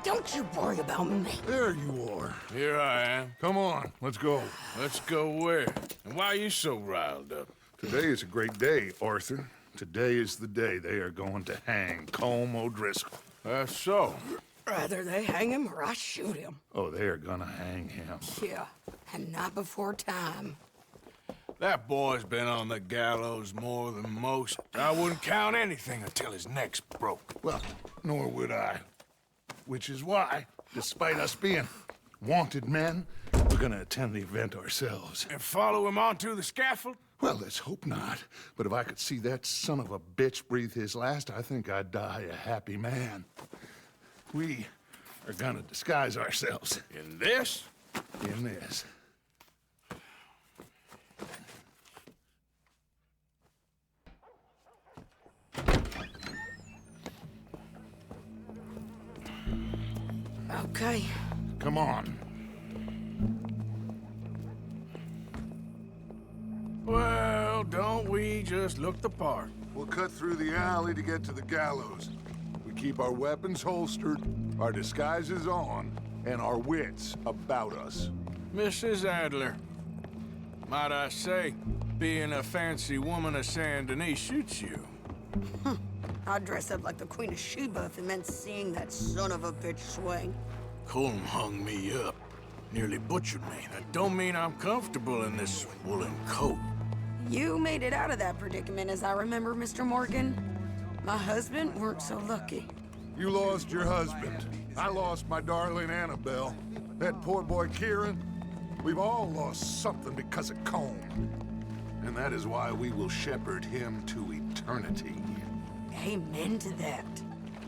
Don't you worry about me. There you are. Here I am. Come on, let's go. Let's go where? And why are you so riled up? Today is a great day, Arthur. Today is the day they are going to hang Colm O'Driscoll. That's so. Rather they hang him or I shoot him. Oh, they are gonna hang him. Yeah, and not before time. That boy's been on the gallows more than most. I wouldn't count anything until his neck's broke. Well, nor would I. Which is why, despite us being wanted men, we're gonna attend the event ourselves. And follow him onto the scaffold? Well, let's hope not. But if I could see that son of a bitch breathe his last, I think I'd die a happy man. We are gonna disguise ourselves. In this? In this. Okay. Come on. Well, don't we just look the part? We'll cut through the alley to get to the gallows. We keep our weapons holstered, our disguises on, and our wits about us. Mrs. Adler, might I say, being a fancy woman of Saint Denis suits you. I'd dress up like the Queen of Sheba if it meant seeing that son of a bitch swing. Colm hung me up, nearly butchered me. That don't mean I'm comfortable in this woolen coat. You made it out of that predicament, as I remember, Mr. Morgan. My husband weren't so lucky. You lost your husband. I lost my darling Annabelle. That poor boy Kieran. We've all lost something because of Colm. And that is why we will shepherd him to eternity. Amen to that.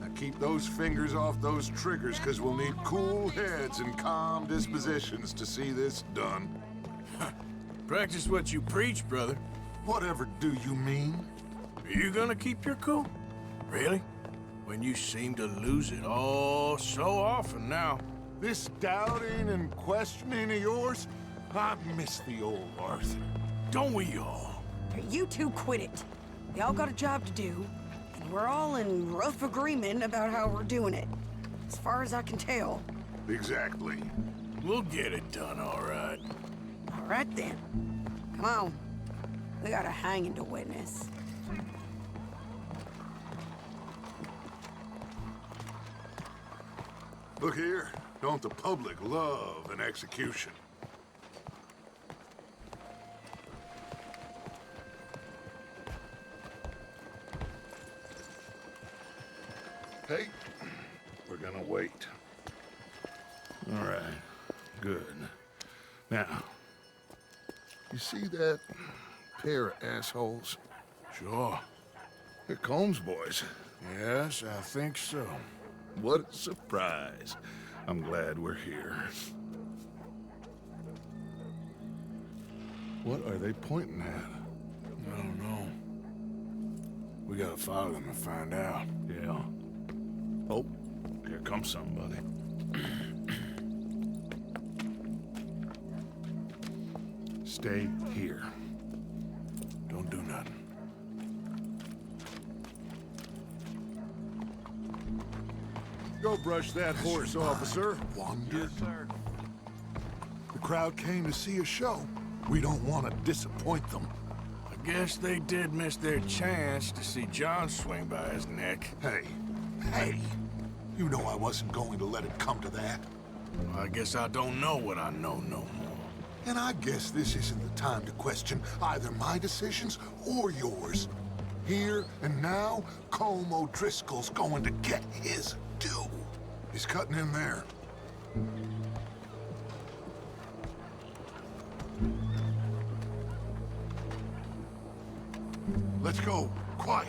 Now keep those fingers off those triggers, because we'll need cool heads and calm dispositions to see this done. Practice what you preach, brother. Whatever do you mean? Are you gonna keep your cool? Really? When you seem to lose it all so often now. This doubting and questioning of yours, I miss the old Arthur. Don't we all? You two quit it. Y'all got a job to do, and we're all in rough agreement about how we're doing it. As far as I can tell. Exactly. We'll get it done, all right. All right then. Come on. We got a hanging to witness. Look here, don't the public love an execution? Hey, we're gonna wait. All right, good. Now, you see that pair of assholes? Sure. They're Colm's boys. Yes, I think so. What a surprise. I'm glad we're here. What are they pointing at? I don't know. We gotta follow them and find out. Yeah. Oh, here comes somebody. Stay here. Don't do nothing. Go brush that horse, officer. Wander. Yes, sir. The crowd came to see a show. We don't want to disappoint them. I guess they did miss their chance to see John swing by his neck. Hey, you know I wasn't going to let it come to that. Well, I guess I don't know what I know no more. And I guess this isn't the time to question either my decisions or yours. Here and now, Colm O'Driscoll's going to get his due. He's cutting in there. Let's go. Quiet.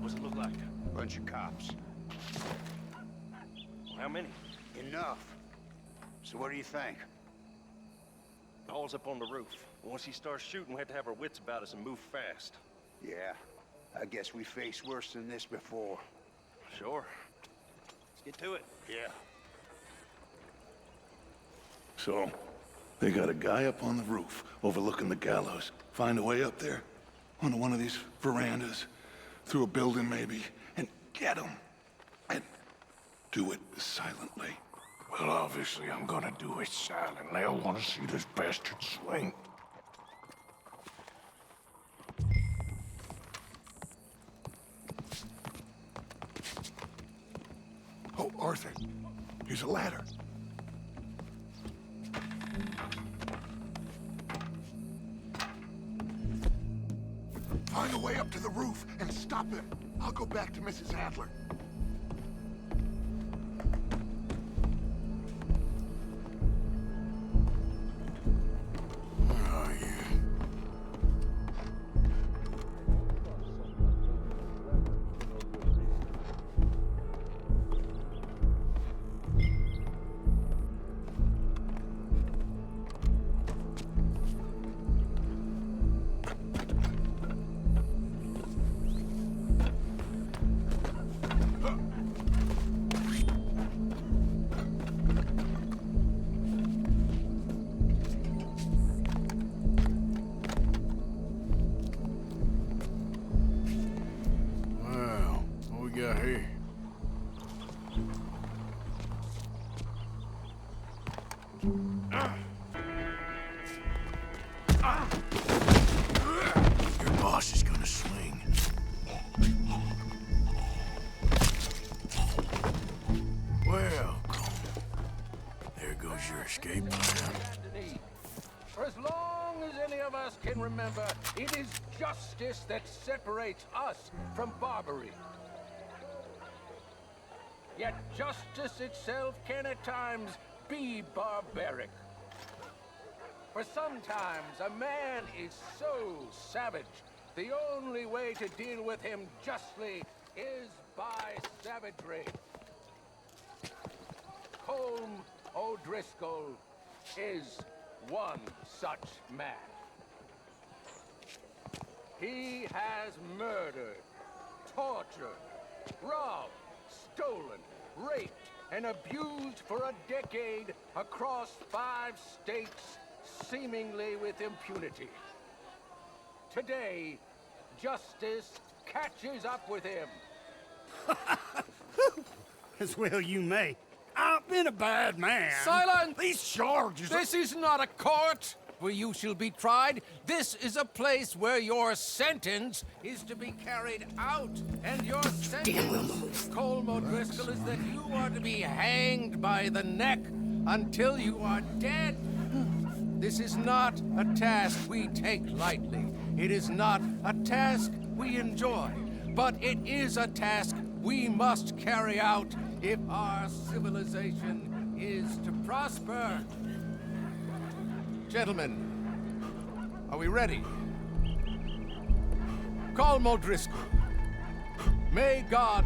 What's it look like? Bunch of cops. How many? Enough. So what do you think? All's up on the roof. Once he starts shooting, we have to have our wits about us and move fast. Yeah, I guess we faced worse than this before. Sure. Let's get to it. Yeah. So, they got a guy up on the roof overlooking the gallows. Find a way up there onto one of these verandas. through a building maybe, and get them. And do it silently. Well, obviously I'm gonna do it silently. I want to see this bastard swing. Oh, Arthur, here's a ladder. Find a way up to the roof and stop him. I'll go back to Mrs. Adler. Oh, yeah. Well, what we got here? Your boss is gonna swing. Well, there goes your escape plan. For as long as any of us can remember, it is justice that separates us from barbary. Yet justice itself can at times be barbaric. For sometimes a man is so savage, the only way to deal with him justly is by savagery. Colm O'Driscoll is one such man. He has murdered, tortured, robbed, stolen, raped, and abused for a decade across 5 states, seemingly with impunity. Today, justice catches up with him. As well you may. I've been a bad man. Silence! These charges are... This is not a court where you shall be tried. This is a place where your sentence is to be carried out. And your sentence, Colm O'Driscoll, is that you are to be hanged by the neck until you are dead. This is not a task we take lightly. It is not a task we enjoy. But it is a task we must carry out if our civilization is to prosper. Gentlemen, are we ready? Colm O'Driscoll, may God,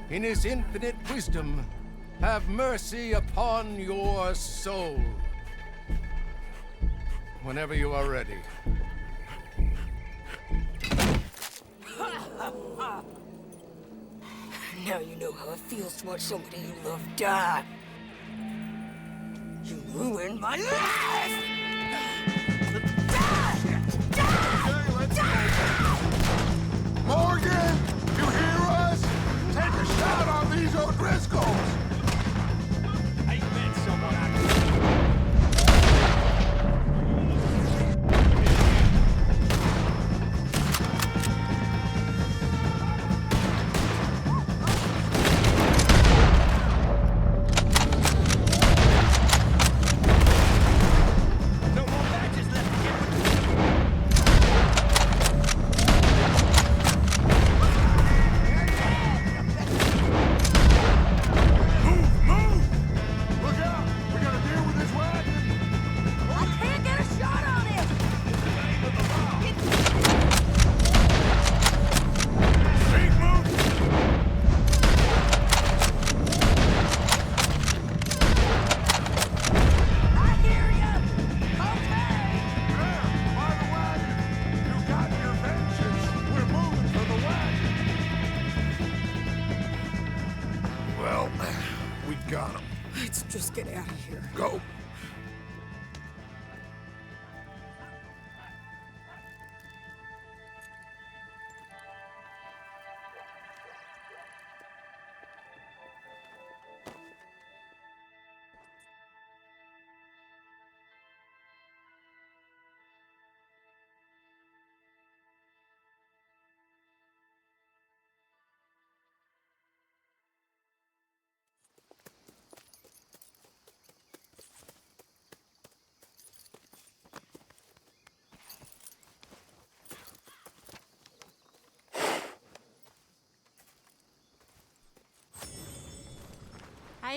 in his infinite wisdom, have mercy upon your soul. Whenever you are ready. Now you know how it feels to watch somebody you love die. You ruined my life! Morgan, you hear us? Take a shot on these O'Driscolls! I bet someone Got him. Let's just get out of here. Go.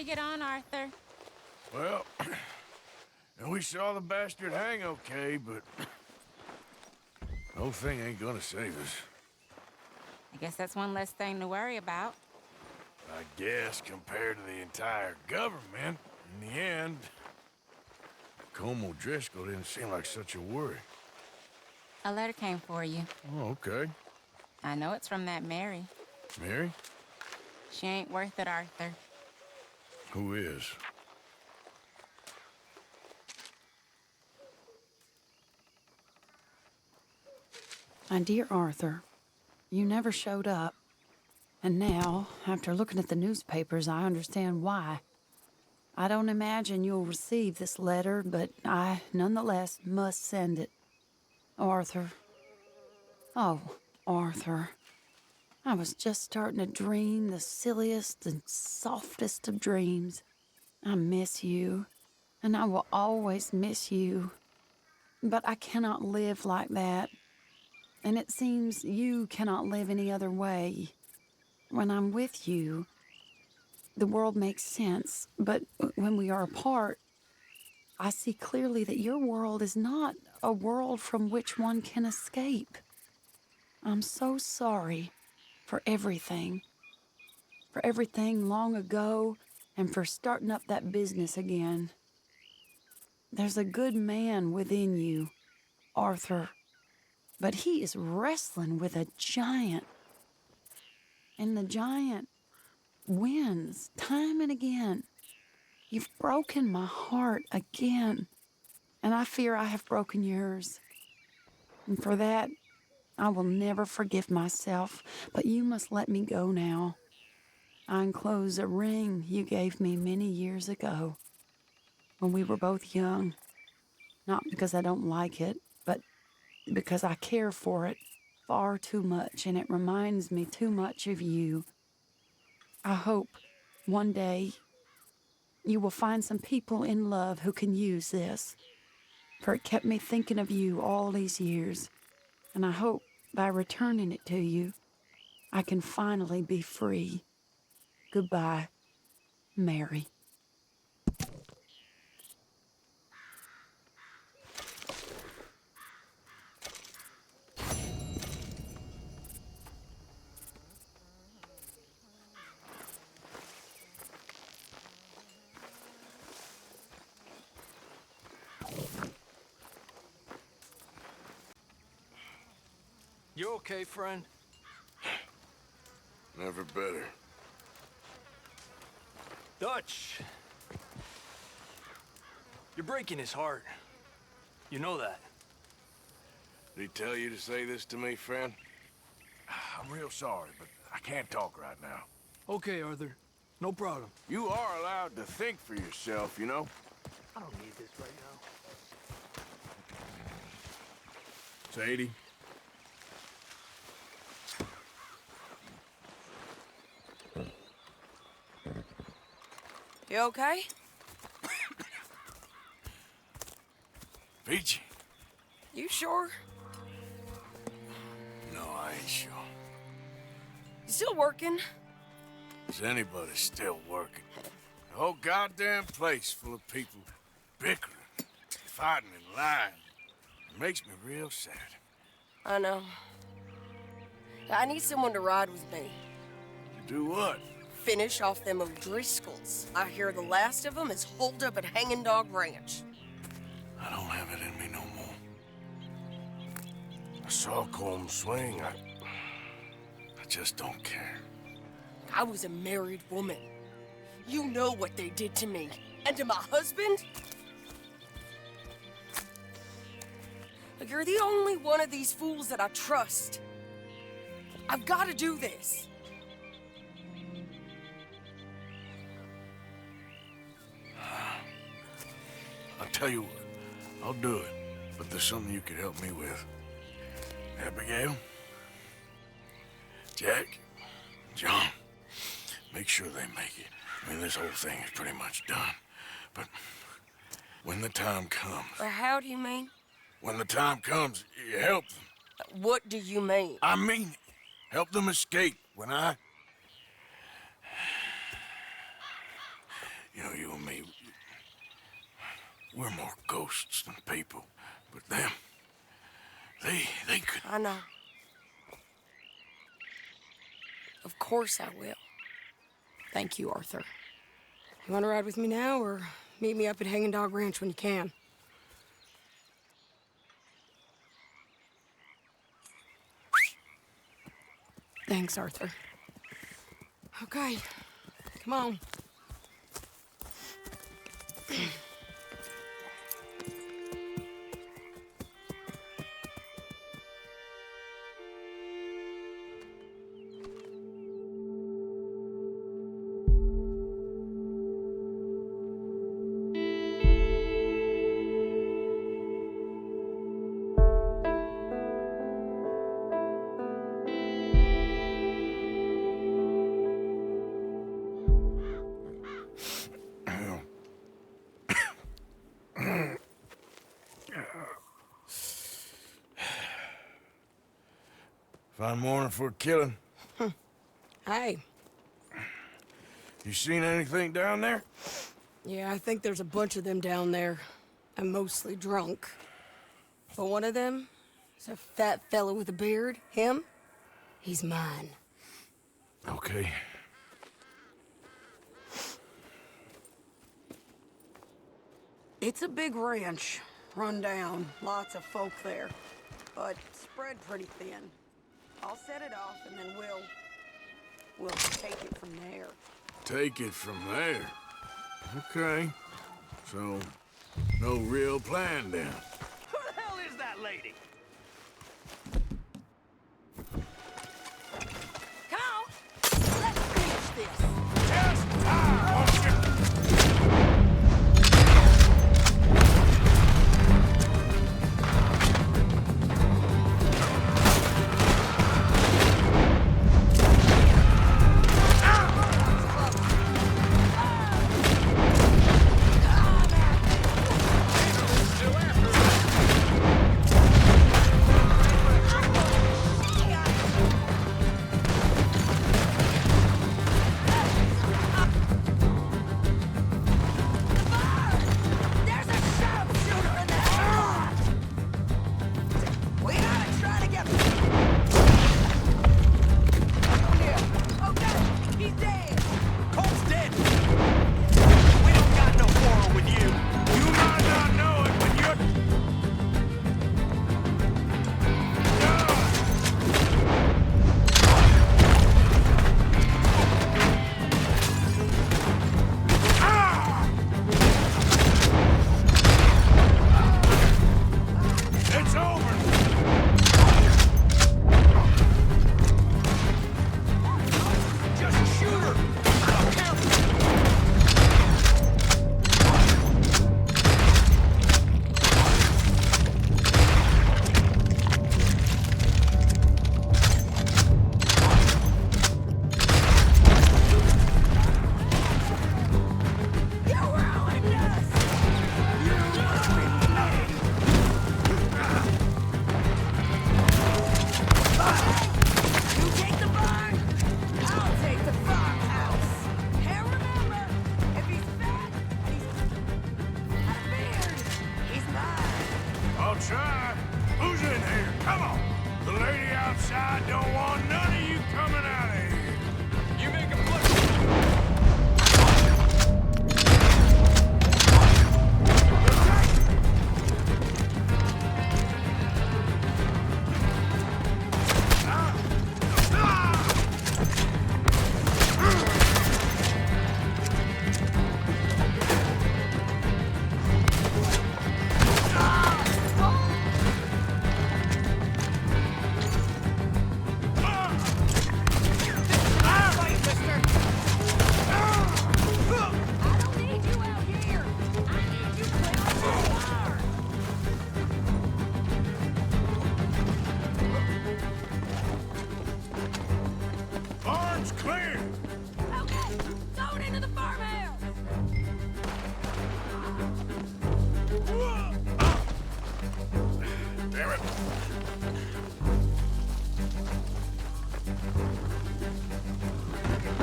you get on, Arthur? Well, we saw the bastard hang okay, but the whole thing ain't gonna save us. I guess that's one less thing to worry about. I guess compared to the entire government, in the end, Colm O'Driscoll didn't seem like such a worry. A letter came for you. Oh, okay. I know it's from that Mary. Mary? She ain't worth it, Arthur. Who is? My dear Arthur, you never showed up. And now, after looking at the newspapers, I understand why. I don't imagine you'll receive this letter, but I, nonetheless, must send it. Arthur. Oh, Arthur. I was just starting to dream the silliest and softest of dreams. I miss you, and I will always miss you. But I cannot live like that. And it seems you cannot live any other way. When I'm with you, the world makes sense. But when we are apart, I see clearly that your world is not a world from which one can escape. I'm so sorry for everything. For everything long ago, and for starting up that business again. There's a good man within you, Arthur. But he is wrestling with a giant. And the giant wins time and again. You've broken my heart again. And I fear I have broken yours. And for that, I will never forgive myself. But you must let me go now. I enclose a ring you gave me many years ago, when we were both young. Not because I don't like it, but because I care for it far too much, and it reminds me too much of you. I hope one day you will find some people in love who can use this, for it kept me thinking of you all these years, and I hope by returning it to you, I can finally be free. Goodbye, Mary. You okay, friend? Never better. Dutch! You're breaking his heart. You know that. Did he tell you to say this to me, friend? I'm real sorry, but I can't talk right now. Okay, Arthur. No problem. You are allowed to think for yourself, you know? I don't need this right now. Sadie? You okay? Peachy? You sure? No, I ain't sure. You still working? Is anybody still working? The whole goddamn place full of people bickering, fighting and lying. It makes me real sad. I know. I need someone to ride with me. To do what? Finish off them O'Driscolls. I hear the last of them is holed up at Hanging Dog Ranch. I don't have it in me no more. I saw Colm swing. I just don't care. I was a married woman. You know what they did to me. And to my husband? You're the only one of these fools that I trust. I've got to do this. I'll tell you what, I'll do it, but there's something you could help me with. Abigail, Jack, John, make sure they make it. I mean, this whole thing is pretty much done. But when the time comes... How do you mean? When the time comes, you help them. What do you mean? I mean it. Help them escape when I... You know, you and me, we're more ghosts than people. But them, they could... I know. Of course I will. Thank you, Arthur. You want to ride with me now, or meet me up at Hanging Dog Ranch when you can? Thanks, Arthur. Okay, come on. Fine morning for a killing. Hey. You seen anything down there? Yeah, I think there's a bunch of them down there. I'm mostly drunk. But one of them is a fat fella with a beard. Him? He's mine. Okay. It's a big ranch. Run down. Lots of folk there. But spread pretty thin. I'll set it off, and then we'll take it from there. Take it from there? Okay. So, no real plan then. Who the hell is that lady? Come on! Let's finish this! Just time, won't you?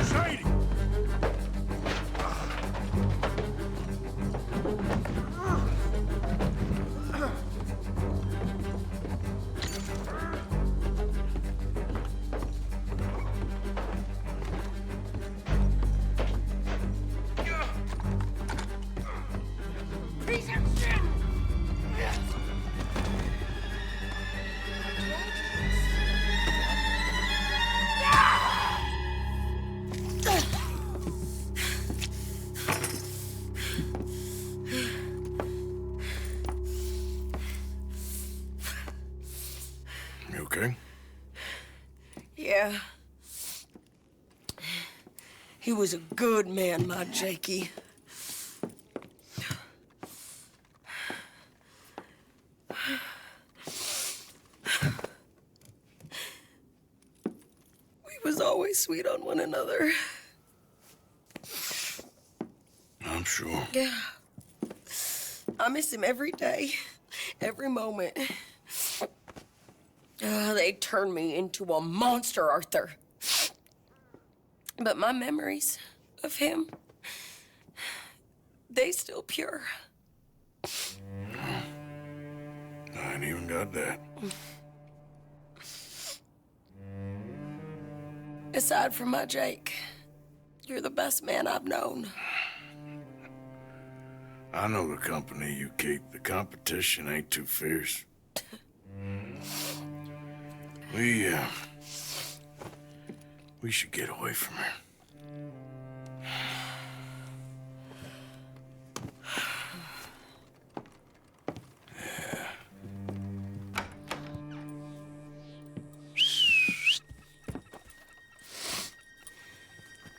Sadie! Yeah. He was a good man, my Jakey. We was always sweet on one another. I'm sure. Yeah. I miss him every day, every moment. They turned me into a monster, Arthur. But my memories of him, they still pure. I ain't even got that. Aside from my Jake, you're the best man I've known. I know the company you keep. The competition ain't too fierce. We should get away from her.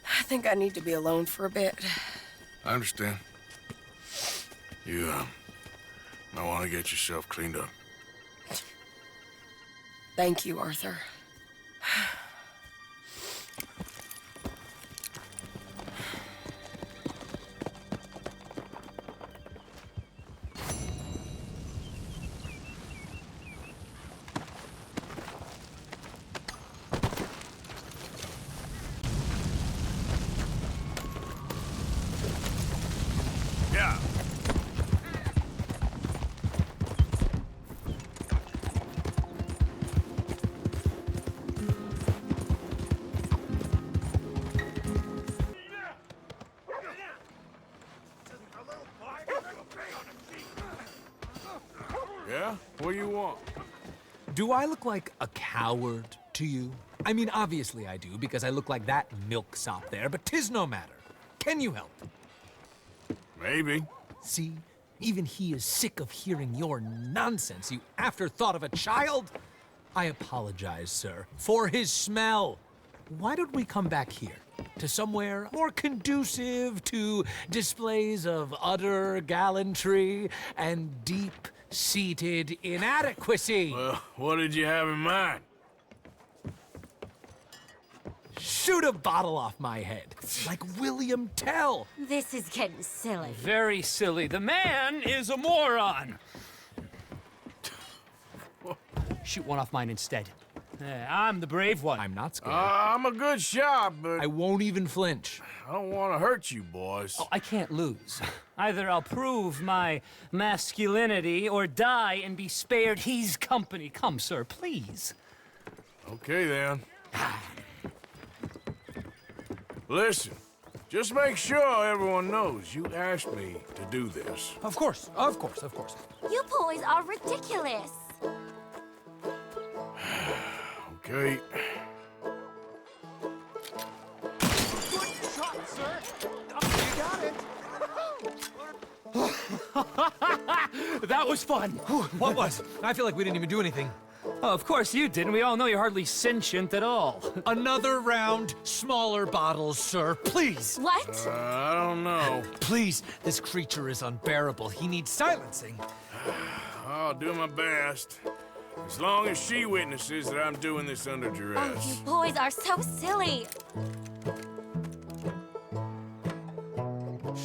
I think I need to be alone for a bit. I understand. You, might want to get yourself cleaned up. Thank you, Arthur. Yeah. Yeah? What do you want? Do I look like a coward to you? I mean, obviously I do, because I look like that milksop there, but 'tis no matter. Can you help? Maybe. See? Even he is sick of hearing your nonsense, you afterthought of a child. I apologize, sir, for his smell. Why don't we come back here? To somewhere more conducive to displays of utter gallantry and deep-seated inadequacy. Well, what did you have in mind? Shoot a bottle off my head, like William Tell. This is getting silly. Very silly. The man is a moron. Shoot one off mine instead. I'm the brave one. I'm not scared. I'm a good shot, but I won't even flinch. I don't want to hurt you, boys. Oh, I can't lose. Either I'll prove my masculinity or die and be spared his company. Come, sir, please. Okay, then. Listen, just make sure everyone knows you asked me to do this. Of course, of course, of course. You boys are ridiculous. Okay. Good shot, sir. You got it. That was fun. What was? I feel like we didn't even do anything. Oh, of course you didn't. We all know you're hardly sentient at all. Another round, smaller bottles, sir, please. What? I don't know. Please, this creature is unbearable. He needs silencing. I'll do my best. As long as she witnesses that I'm doing this under Oh, duress. you boys are so silly.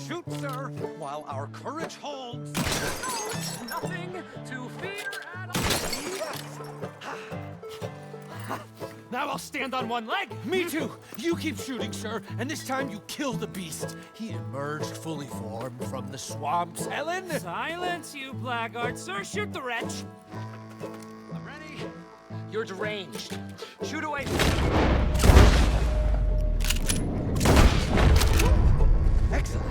Shoot, sir, while our courage holds. Nothing to fear at all. Now I'll stand on one leg. Me too. You keep shooting, sir, and this time you kill the beast. He emerged fully formed from the swamps, Helen. Silence, you blackguard. Sir, shoot the wretch. I'm ready. You're deranged. Shoot away. Excellent.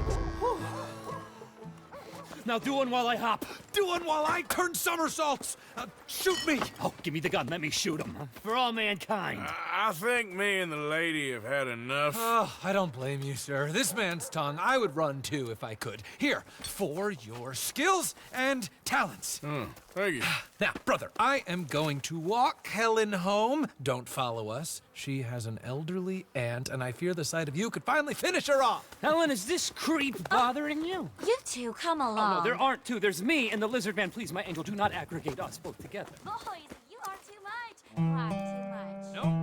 Now do one while I hop. Do one while I turn somersaults. Shoot me. Oh, give me the gun. Let me shoot him. For all mankind. I think me and the lady have had enough. Oh, I don't blame you, sir. This man's tongue, I would run too if I could. Here, for your skills and talents. Thank you. Now, brother, I am going to walk Helen home. Don't follow us. She has an elderly aunt, and I fear the sight of you could finally finish her off. Helen, is this creep bothering you? You two, come along. Oh, no, there aren't two. There's me and the lizard man. Please, my angel, do not aggregate us both together. Boys, you are too much. You are too much. No,